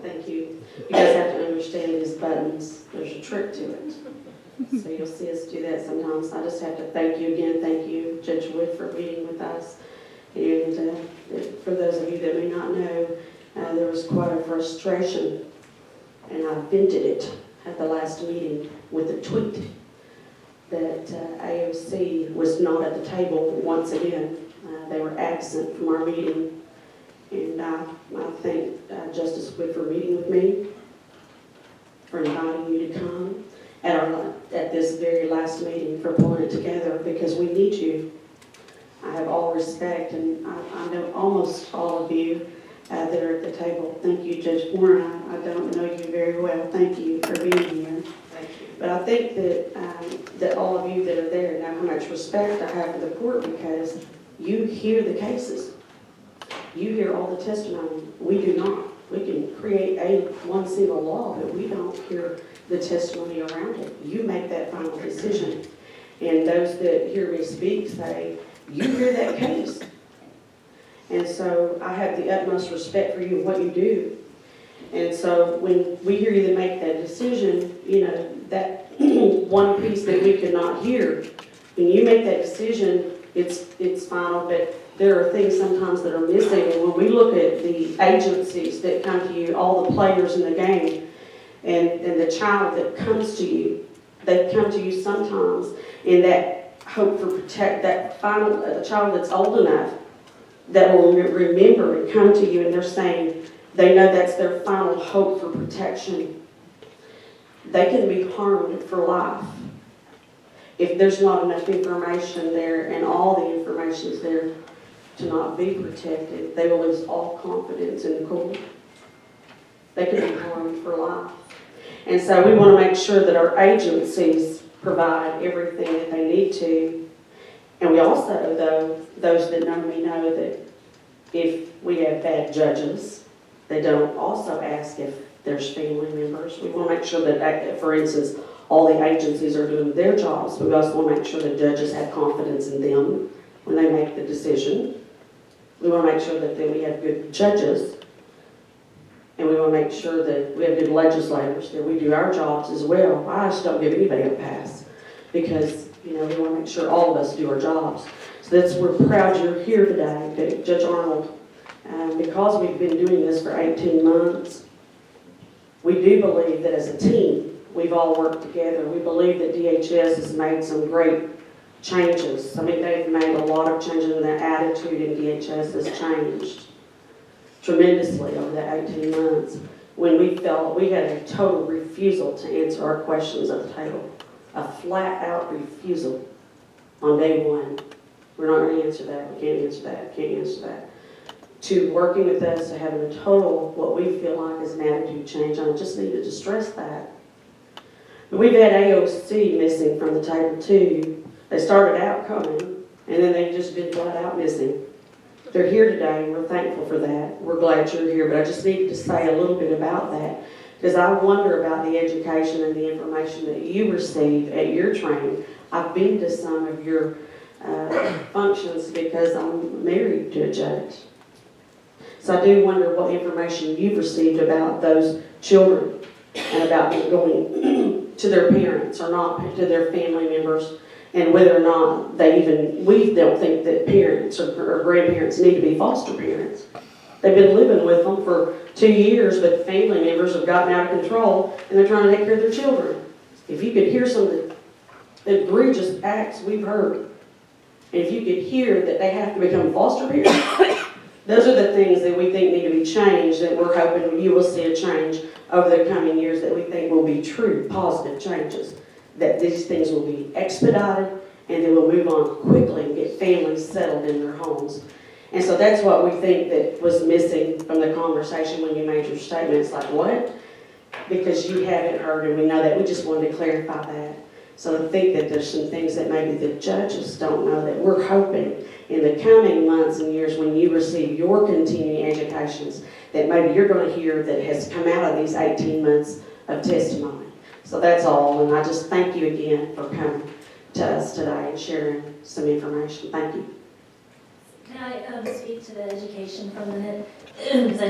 Thank you. You guys have to understand these buttons. There's a trick to it. So you'll see us do that sometimes. I just have to thank you again. Thank you, Judge Wood, for meeting with us. And for those of you that may not know, there was quite a frustration, and I vented it at the last meeting with a tweet that AOC was not at the table once again. They were absent from our meeting. And I thank Justice Wood for meeting with me, for inviting you to come at this very last meeting, for pulling it together, because we need you. I have all respect, and I know almost all of you that are at the table. Thank you, Judge Warren. I don't know you very well. Thank you for being here. Thank you. But I think that all of you that are there know how much respect I have for the court, because you hear the cases. You hear all the testimony. We do not. We can create one single law, but we don't hear the testimony around it. You make that final decision. And those that hear me speak say, you hear that case. And so I have the utmost respect for you and what you do. And so when we hear you make that decision, you know, that one piece that we could not hear, when you make that decision, it's final, but there are things sometimes that are missing. And when we look at the agencies that come to you, all the players in the game, and the child that comes to you, they come to you sometimes in that hope for that final, the child that's old enough that will remember and come to you, and they're saying they know that's their final hope for protection. They can be harmed for life if there's not enough information there, and all the information is there to not be protected. They will lose all confidence in the court. They can be harmed for life. And so we want to make sure that our agencies provide everything that they need to. And we also, though, those that know me know that if we have bad judges, they don't also ask if there's family members. We want to make sure that, for instance, all the agencies are doing their jobs. We also want to make sure that judges have confidence in them when they make the decision. We want to make sure that we have good judges. And we want to make sure that we have good legislators, that we do our jobs as well. I just don't give anybody a pass because, you know, we want to make sure all of us do our jobs. So we're proud you're here today, but Judge Arnold, because we've been doing this for 18 months, we do believe that as a team, we've all worked together. We believe that DHS has made some great changes. I mean, they've made a lot of changes, and their attitude in DHS has changed tremendously over the 18 months when we felt we had a total refusal to answer our questions at the table. A flat-out refusal on day one. We're not going to answer that. We can't answer that. Can't answer that. To working with us, to having a total, what we feel like is an attitude change. I just needed to stress that. But we've had AOC missing from the table too. They started out coming, and then they've just been flat-out missing. They're here today, and we're thankful for that. We're glad you're here, but I just needed to say a little bit about that because I wonder about the education and the information that you receive at your training. I've been to some of your functions because I'm married to a judge. So I do wonder what information you've received about those children and about them going to their parents or not to their family members, and whether or not we don't think that parents or grandparents need to be foster parents. They've been living with them for 2 years, but family members have gotten out of control and they're trying to take care of their children. If you could hear some of the egregious acts we've heard, and if you could hear that they have to become foster parents, those are the things that we think need to be changed, that we're hoping you will see a change over the coming years that we think will be true, positive changes. That these things will be expedited and they will move on quickly and get families settled in their homes. And so that's what we think that was missing from the conversation when you made your statement. It's like, what? Because you haven't heard, and we know that. We just wanted to clarify that. So I think that there's some things that maybe the judges don't know that we're hoping in the coming months and years when you receive your continuing educations that maybe you're going to hear that has come out of these 18 months of testimony. So that's all, and I just thank you again for coming to us today and sharing some information. Thank you. Can I speak to the education for a minute? Because I